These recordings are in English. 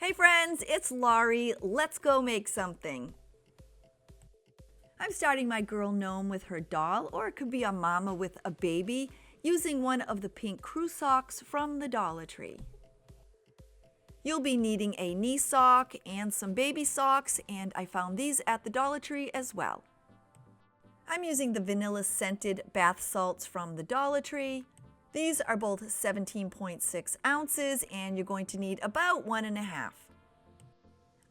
Hey friends, it's Laurie. Let's go make something. I'm starting my girl gnome with her doll, or it could be a mama with a baby, using one of the pink crew socks from the Dollar Tree. You'll be needing a knee sock and some baby socks, and I found these at the Dollar Tree as well. I'm using the vanilla scented bath salts from the Dollar Tree. These are both 17.6 ounces, and you're going to need about 1.5.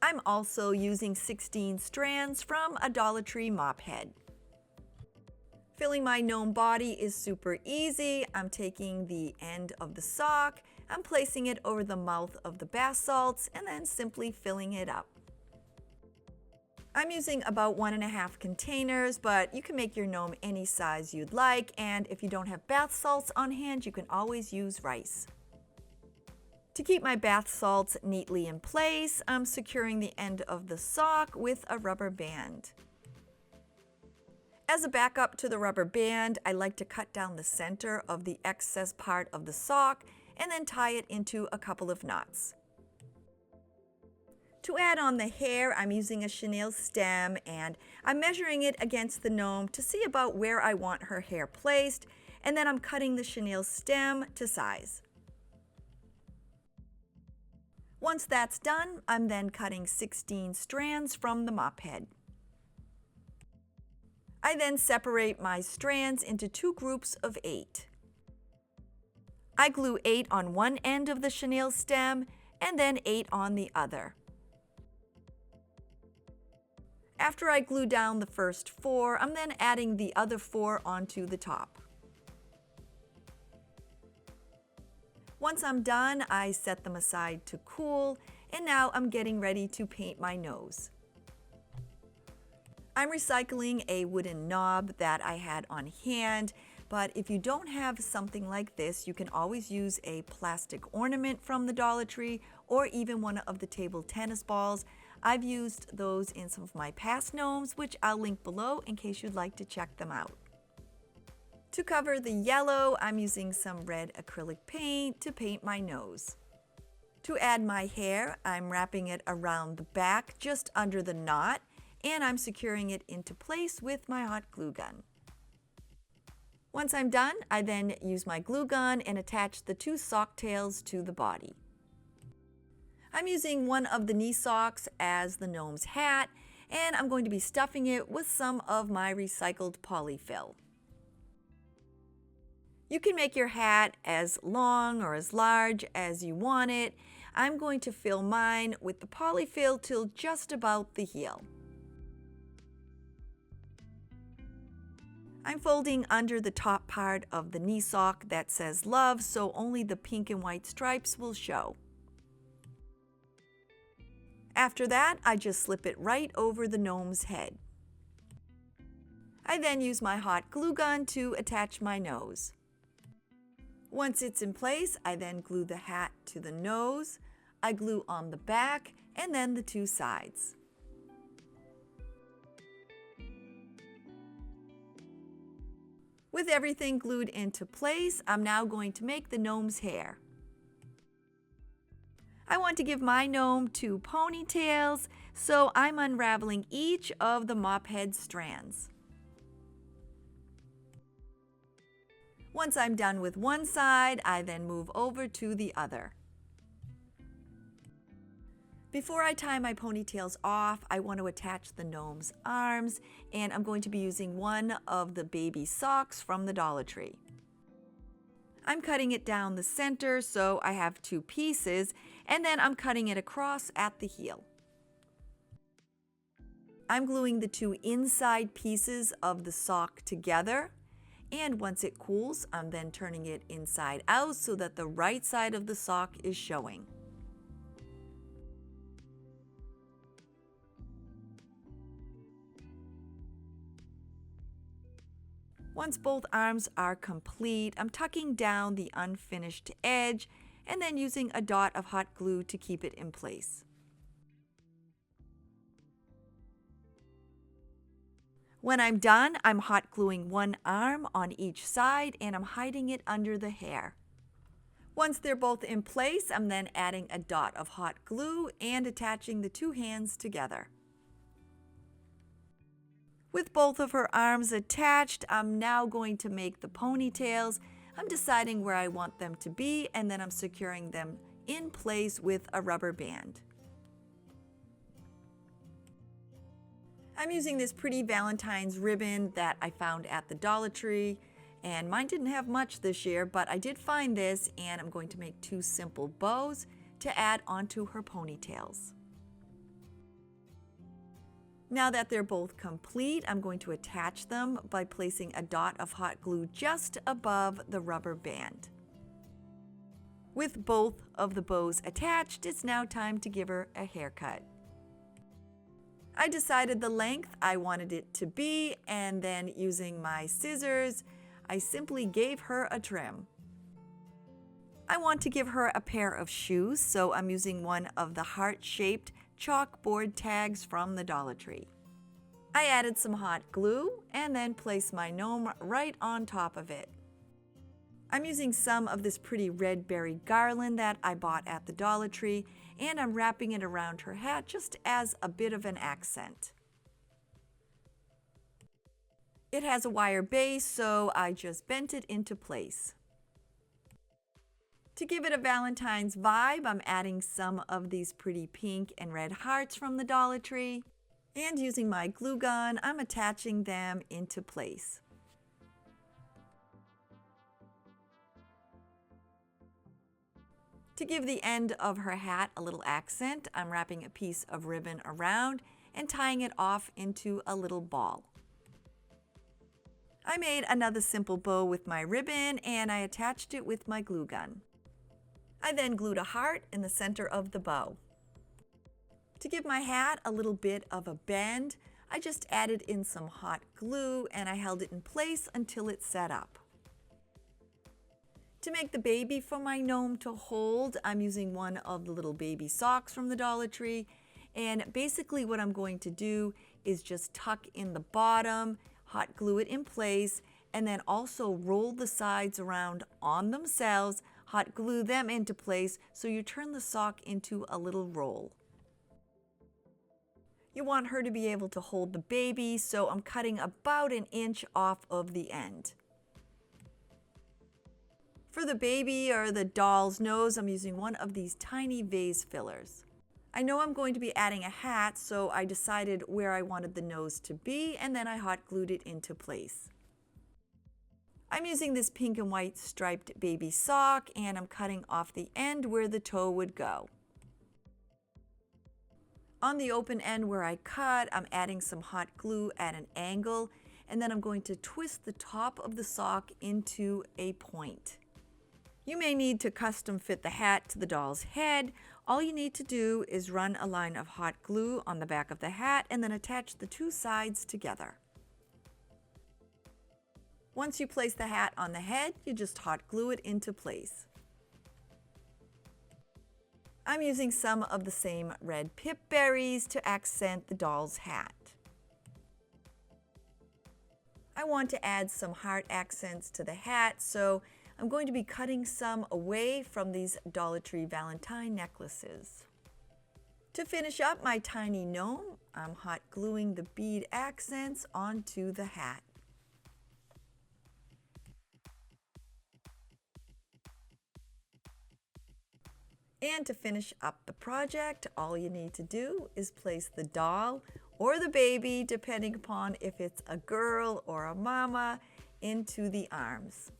I'm also using 16 strands from a Dollar Tree Mop-head. Filling my gnome body is super easy. I'm taking the end of the sock, I'm placing it over the mouth of the bath salts, and then simply filling it up. I'm using about 1.5 containers, but you can make your gnome any size you'd like, and if you don't have bath salts on hand, you can always use rice. To keep my bath salts neatly in place, I'm securing the end of the sock with a rubber band. As a backup to the rubber band, I like to cut down the center of the excess part of the sock and then tie it into a couple of knots. To add on the hair, I'm using a chenille stem and I'm measuring it against the gnome to see about where I want her hair placed, and then I'm cutting the chenille stem to size. Once that's done, I'm then cutting 16 strands from the mop head. I then separate my strands into 2 groups of 8. I glue 8 on one end of the chenille stem and then 8 on the other. After I glue down the first 4, I'm then adding the other 4 onto the top. Once I'm done, I set them aside to cool, and now I'm getting ready to paint my nose. I'm recycling a wooden knob that I had on hand, but if you don't have something like this, you can always use a plastic ornament from the Dollar Tree or even one of the table tennis balls. I've used those in some of my past gnomes, which I'll link below in case you'd like to check them out. To cover the yellow, I'm using some red acrylic paint to paint my nose. To add my hair, I'm wrapping it around the back just under the knot, and I'm securing it into place with my hot glue gun. Once I'm done, I then use my glue gun and attach the 2 sock tails to the body. I'm using one of the knee socks as the gnome's hat, and I'm going to be stuffing it with some of my recycled polyfill. You can make your hat as long or as large as you want it. I'm going to fill mine with the polyfill till just about the heel. I'm folding under the top part of the knee sock that says love, so only the pink and white stripes will show. After that, I just slip it right over the gnome's head. I then use my hot glue gun to attach my nose. Once it's in place, I then glue the hat to the nose. I glue on the back and then the 2 sides. With everything glued into place, I'm now going to make the gnome's hair. I want to give my gnome 2 ponytails, so I'm unraveling each of the mop head strands. Once I'm done with one side, I then move over to the other. Before I tie my ponytails off, I want to attach the gnome's arms, and I'm going to be using one of the baby socks from the Dollar Tree. I'm cutting it down the center so I have 2 pieces, and then I'm cutting it across at the heel. I'm gluing the 2 inside pieces of the sock together, and once it cools, I'm then turning it inside out so that the right side of the sock is showing. Once both arms are complete, I'm tucking down the unfinished edge and then using a dot of hot glue to keep it in place. When I'm done, I'm hot gluing one arm on each side and I'm hiding it under the hair. Once they're both in place, I'm then adding a dot of hot glue and attaching the two hands together. With both of her arms attached, I'm now going to make the ponytails. I'm deciding where I want them to be, and then I'm securing them in place with a rubber band. I'm using this pretty Valentine's ribbon that I found at the Dollar Tree, and mine didn't have much this year, but I did find this, and I'm going to make two simple bows to add onto her ponytails. Now that they're both complete, I'm going to attach them by placing a dot of hot glue just above the rubber band. With both of the bows attached, it's now time to give her a haircut. I decided the length I wanted it to be, and then using my scissors, I simply gave her a trim. I want to give her a pair of shoes, so I'm using one of the heart-shaped chalkboard tags from the Dollar Tree. I added some hot glue and then placed my gnome right on top of it. I'm using some of this pretty red berry garland that I bought at the Dollar Tree, and I'm wrapping it around her hat just as a bit of an accent. It has a wire base, so I just bent it into place. To give it a Valentine's vibe, I'm adding some of these pretty pink and red hearts from the Dollar Tree, and using my glue gun, I'm attaching them into place. To give the end of her hat a little accent, I'm wrapping a piece of ribbon around and tying it off into a little ball. I made another simple bow with my ribbon, and I attached it with my glue gun. I then glued a heart in the center of the bow. To give my hat a little bit of a bend, I just added in some hot glue and I held it in place until it set up. To make the baby for my gnome to hold, I'm using one of the little baby socks from the Dollar Tree, and basically what I'm going to do is just tuck in the bottom, hot glue it in place, and then also roll the sides around on themselves, hot glue them into place so you turn the sock into a little roll. You want her to be able to hold the baby, so I'm cutting about an inch off of the end. For the baby or the doll's nose, I'm using one of these tiny vase fillers. I know I'm going to be adding a hat, so I decided where I wanted the nose to be, and then I hot glued it into place. I'm using this pink and white striped baby sock, and I'm cutting off the end where the toe would go. On the open end where I cut, I'm adding some hot glue at an angle, and then I'm going to twist the top of the sock into a point. You may need to custom fit the hat to the doll's head. All you need to do is run a line of hot glue on the back of the hat and then attach the two sides together. Once you place the hat on the head, you just hot glue it into place. I'm using some of the same red pip berries to accent the doll's hat. I want to add some heart accents to the hat, so I'm going to be cutting some away from these Dollar Tree Valentine necklaces. To finish up my tiny gnome, I'm hot gluing the bead accents onto the hat. And to finish up the project, all you need to do is place the doll or the baby, depending upon if it's a girl or a mama, into the arms.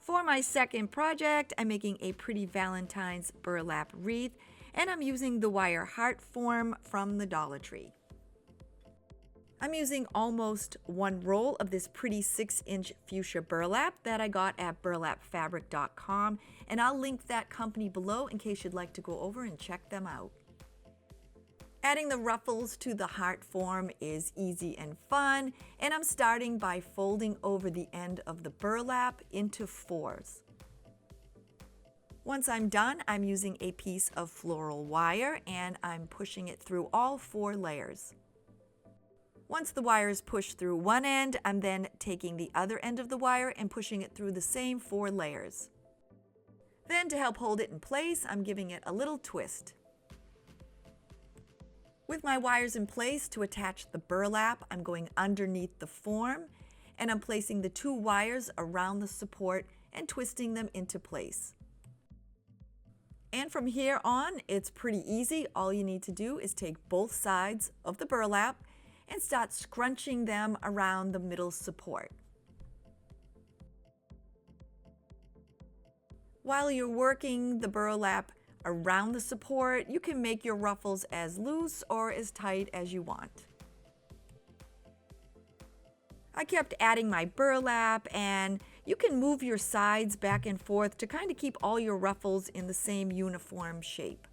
For my second project, I'm making a pretty Valentine's burlap wreath, and I'm using the wire heart form from the Dollar Tree. I'm using almost one roll of this pretty 6-inch fuchsia burlap that I got at burlapfabric.com, and I'll link that company below in case you'd like to go over and check them out. Adding the ruffles to the heart form is easy and fun, and I'm starting by folding over the end of the burlap into 4s. Once I'm done, I'm using a piece of floral wire and I'm pushing it through all 4 layers. Once the wire is pushed through one end, I'm then taking the other end of the wire and pushing it through the same 4 layers. Then to help hold it in place, I'm giving it a little twist. With my wires in place to attach the burlap, I'm going underneath the form and I'm placing the 2 wires around the support and twisting them into place. And from here on, it's pretty easy. All you need to do is take both sides of the burlap and start scrunching them around the middle support. While you're working the burlap around the support, you can make your ruffles as loose or as tight as you want. I kept adding my burlap, and you can move your sides back and forth to kind of keep all your ruffles in the same uniform shape.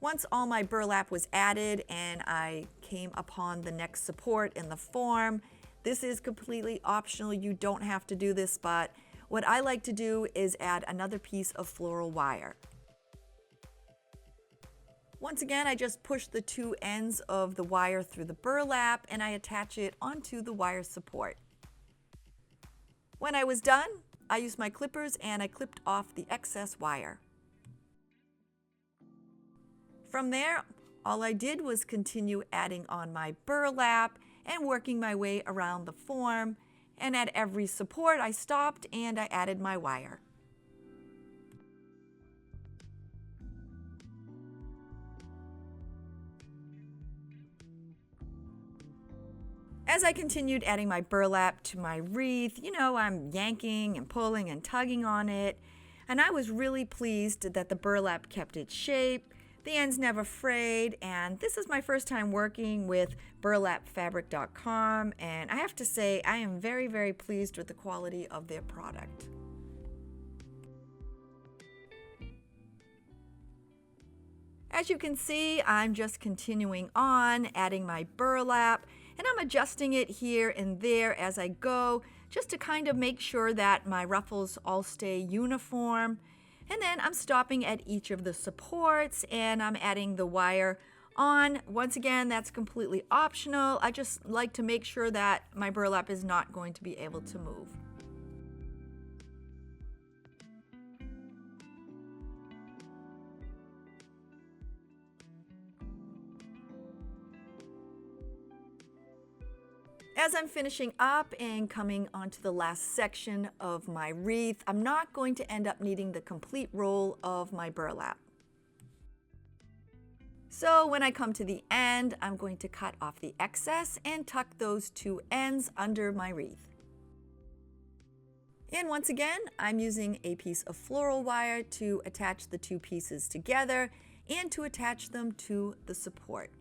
Once all my burlap was added and I came upon the next support in the form, this is completely optional. You don't have to do this, but what I like to do is add another piece of floral wire. Once again, I just push the 2 ends of the wire through the burlap and I attach it onto the wire support. When I was done, I used my clippers and I clipped off the excess wire. From there, all I did was continue adding on my burlap and working my way around the form, and at every support I stopped and I added my wire. As I continued adding my burlap to my wreath, I'm yanking and pulling and tugging on it, and I was really pleased that the burlap kept its shape. The ends never frayed, and this is my first time working with burlapfabric.com, and I have to say I am very, very pleased with the quality of their product. As you can see, I'm just continuing on, adding my burlap, and I'm adjusting it here and there as I go, just to kind of make sure that my ruffles all stay uniform. And then I'm stopping at each of the supports and I'm adding the wire on. Once again, that's completely optional. I just like to make sure that my burlap is not going to be able to move. As I'm finishing up and coming onto the last section of my wreath, I'm not going to end up needing the complete roll of my burlap. So when I come to the end, I'm going to cut off the excess and tuck those 2 ends under my wreath. And once again, I'm using a piece of floral wire to attach the 2 pieces together and to attach them to the support.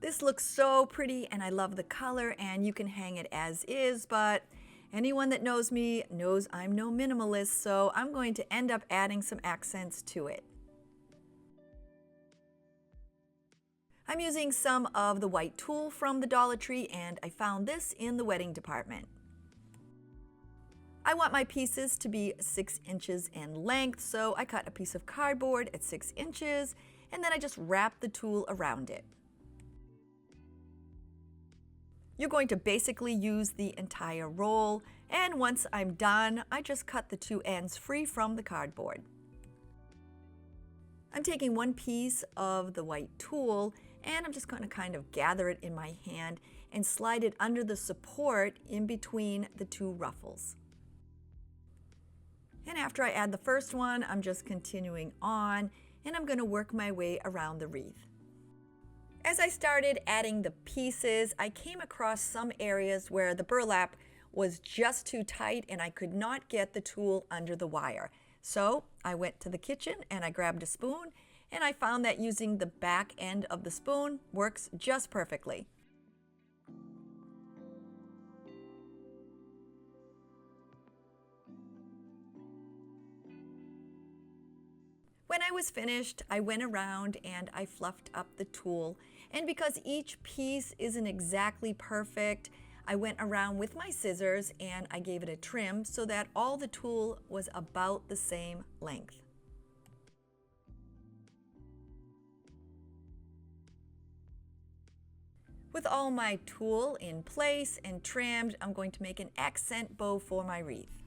This looks so pretty and I love the color, and you can hang it as is, but anyone that knows me knows I'm no minimalist, so I'm going to end up adding some accents to it. I'm using some of the white tulle from the Dollar Tree, and I found this in the wedding department. I want my pieces to be 6 inches in length, so I cut a piece of cardboard at 6 inches, and then I just wrap the tulle around it. You're going to basically use the entire roll, and once I'm done, I just cut the 2 ends free from the cardboard. I'm taking one piece of the white tulle, and I'm just going to kind of gather it in my hand and slide it under the support in between the 2 ruffles. And after I add the first one, I'm just continuing on, and I'm going to work my way around the wreath. As I started adding the pieces, I came across some areas where the burlap was just too tight and I could not get the tool under the wire. So I went to the kitchen and I grabbed a spoon, and I found that using the back end of the spoon works just perfectly. When I was finished, I went around and I fluffed up the tool. And because each piece isn't exactly perfect, I went around with my scissors and I gave it a trim so that all the tool was about the same length. With all my tool in place and trimmed, I'm going to make an accent bow for my wreath.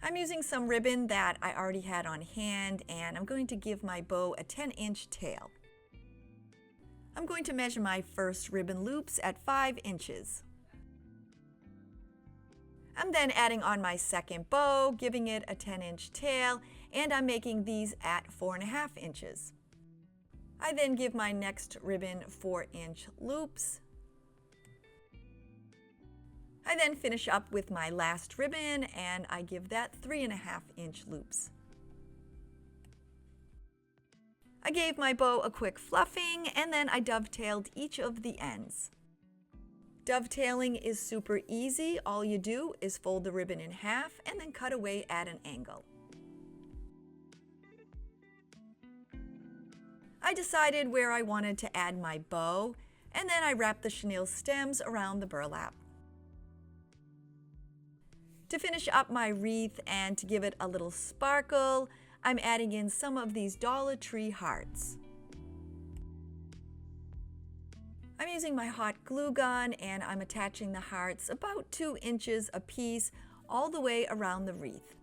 I'm using some ribbon that I already had on hand, and I'm going to give my bow a 10-inch tail. I'm going to measure my first ribbon loops at 5 inches. I'm then adding on my second bow, giving it a 10-inch tail, and I'm making these at 4.5 inches. I then give my next ribbon 4-inch loops. I then finish up with my last ribbon and I give that 3.5-inch loops. I gave my bow a quick fluffing and then I dovetailed each of the ends. Dovetailing is super easy. All you do is fold the ribbon in half and then cut away at an angle. I decided where I wanted to add my bow, and then I wrapped the chenille stems around the burlap. To finish up my wreath and to give it a little sparkle, I'm adding in some of these Dollar Tree hearts. I'm using my hot glue gun and I'm attaching the hearts about 2 inches a piece all the way around the wreath.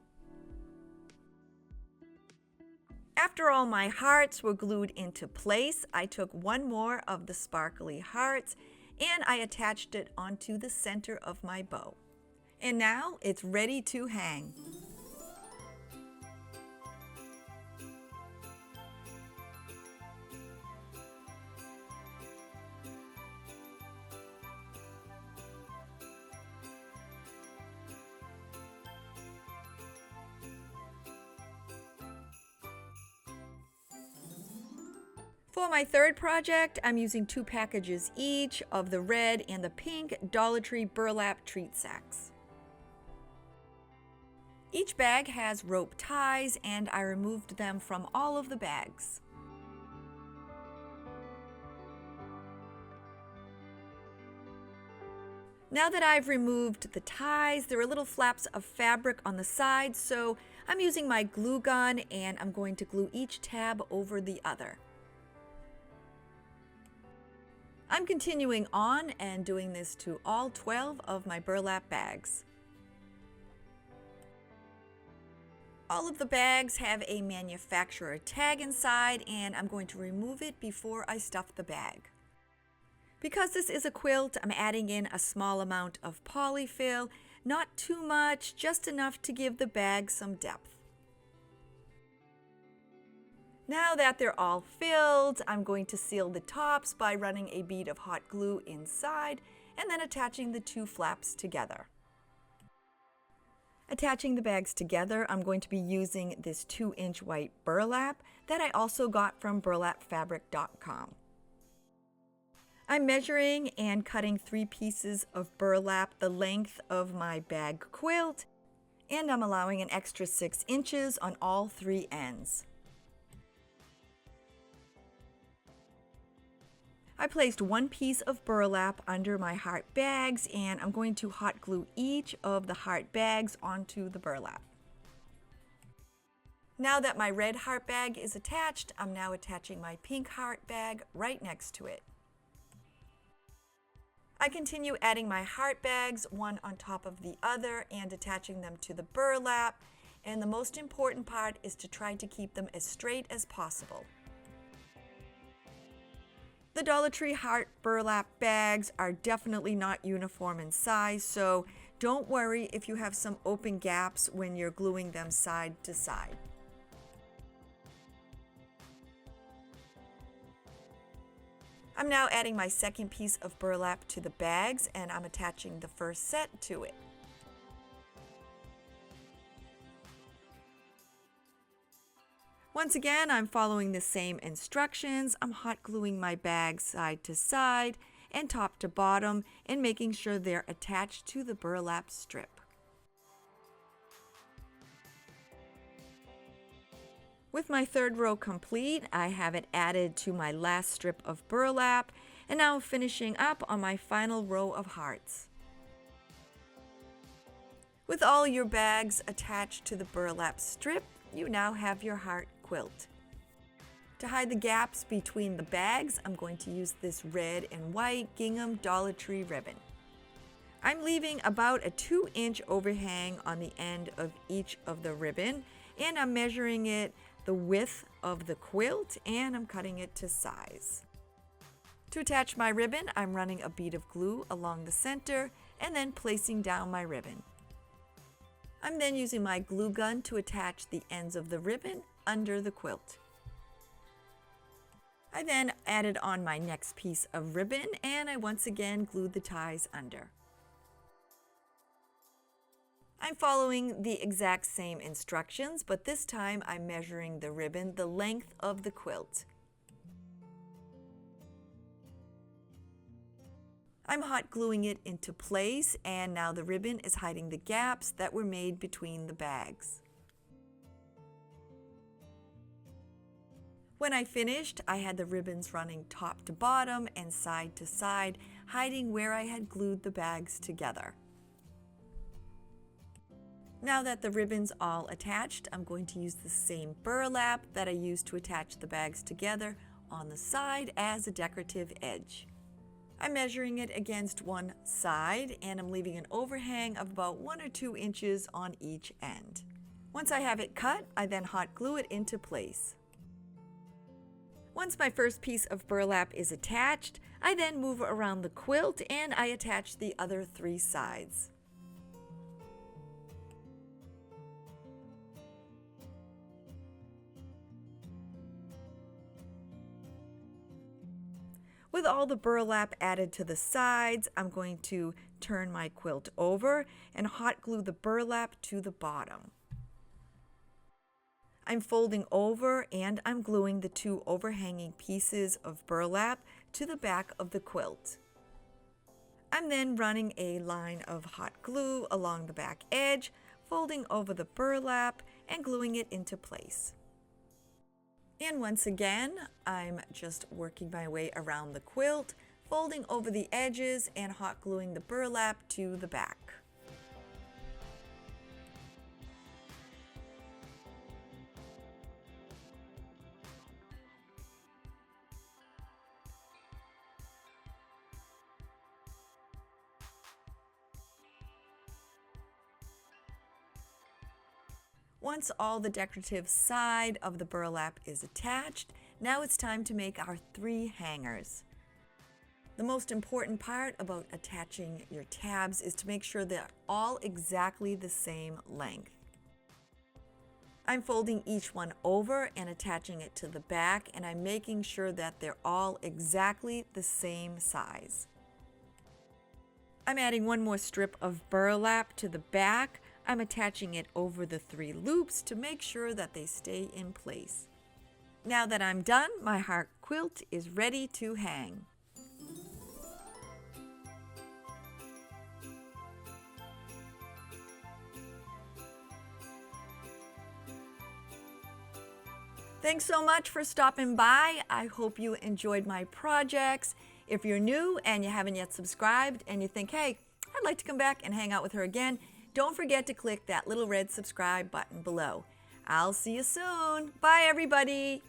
After all my hearts were glued into place, I took one more of the sparkly hearts and I attached it onto the center of my bow. And now it's ready to hang. For my third project, I'm using 2 packages each of the red and the pink Dollar Tree burlap treat sacks. Each bag has rope ties and I removed them from all of the bags. Now that I've removed the ties, there are little flaps of fabric on the sides, so I'm using my glue gun and I'm going to glue each tab over the other. I'm continuing on and doing this to all 12 of my burlap bags. All of the bags have a manufacturer tag inside and I'm going to remove it before I stuff the bag. Because this is a quilt, I'm adding in a small amount of polyfill, not too much, just enough to give the bag some depth. Now that they're all filled, I'm going to seal the tops by running a bead of hot glue inside and then attaching the 2 flaps together. Attaching the bags together, I'm going to be using this 2-inch white burlap that I also got from burlapfabric.com. I'm measuring and cutting 3 pieces of burlap the length of my bag quilt, and I'm allowing an extra 6 inches on all 3 ends. I placed 1 piece of burlap under my heart bags and I'm going to hot glue each of the heart bags onto the burlap. Now that my red heart bag is attached, I'm now attaching my pink heart bag right next to it. I continue adding my heart bags one on top of the other and attaching them to the burlap, and the most important part is to try to keep them as straight as possible. The Dollar Tree heart burlap bags are definitely not uniform in size, so don't worry if you have some open gaps when you're gluing them side to side. I'm now adding my second piece of burlap to the bags, and I'm attaching the first set to it. Once again, I'm following the same instructions. I'm hot gluing my bags side to side and top to bottom and making sure they're attached to the burlap strip. With my third row complete, I have it added to my last strip of burlap, and now I'm finishing up on my final row of hearts. With all your bags attached to the burlap strip, you now have your heart quilt. To hide the gaps between the bags, I'm going to use this red and white gingham Dollar Tree ribbon. I'm leaving about a 2-inch overhang on the end of each of the ribbon, and I'm measuring it the width of the quilt, and I'm cutting it to size. To attach my ribbon, I'm running a bead of glue along the center and then placing down my ribbon. I'm then using my glue gun to attach the ends of the ribbon under the quilt. I then added on my next piece of ribbon, and I once again glued the ties under. I'm following the exact same instructions, but this time I'm measuring the ribbon the length of the quilt. I'm hot gluing it into place, and now the ribbon is hiding the gaps that were made between the bags. When I finished, I had the ribbons running top to bottom and side to side, hiding where I had glued the bags together. Now that the ribbon's all attached, I'm going to use the same burlap that I used to attach the bags together on the side as a decorative edge. I'm measuring it against one side, and I'm leaving an overhang of about 1 or 2 inches on each end. Once I have it cut, I then hot glue it into place. Once my first piece of burlap is attached, I then move around the quilt and I attach the other 3 sides. With all the burlap added to the sides, I'm going to turn my quilt over and hot glue the burlap to the bottom. I'm folding over and I'm gluing the 2 overhanging pieces of burlap to the back of the quilt. I'm then running a line of hot glue along the back edge, folding over the burlap and gluing it into place. And once again, I'm just working my way around the quilt, folding over the edges and hot gluing the burlap to the back. Once all the decorative side of the burlap is attached, now it's time to make our 3 hangers. The most important part about attaching your tabs is to make sure they're all exactly the same length. I'm folding each one over and attaching it to the back, and I'm making sure that they're all exactly the same size. I'm adding one more strip of burlap to the back. I'm attaching it over the 3 loops to make sure that they stay in place. Now that I'm done, my heart quilt is ready to hang. Thanks so much for stopping by. I hope you enjoyed my projects. If you're new and you haven't yet subscribed and you think, hey, I'd like to come back and hang out with her again, don't forget to click that little red subscribe button below. I'll see you soon. Bye, everybody.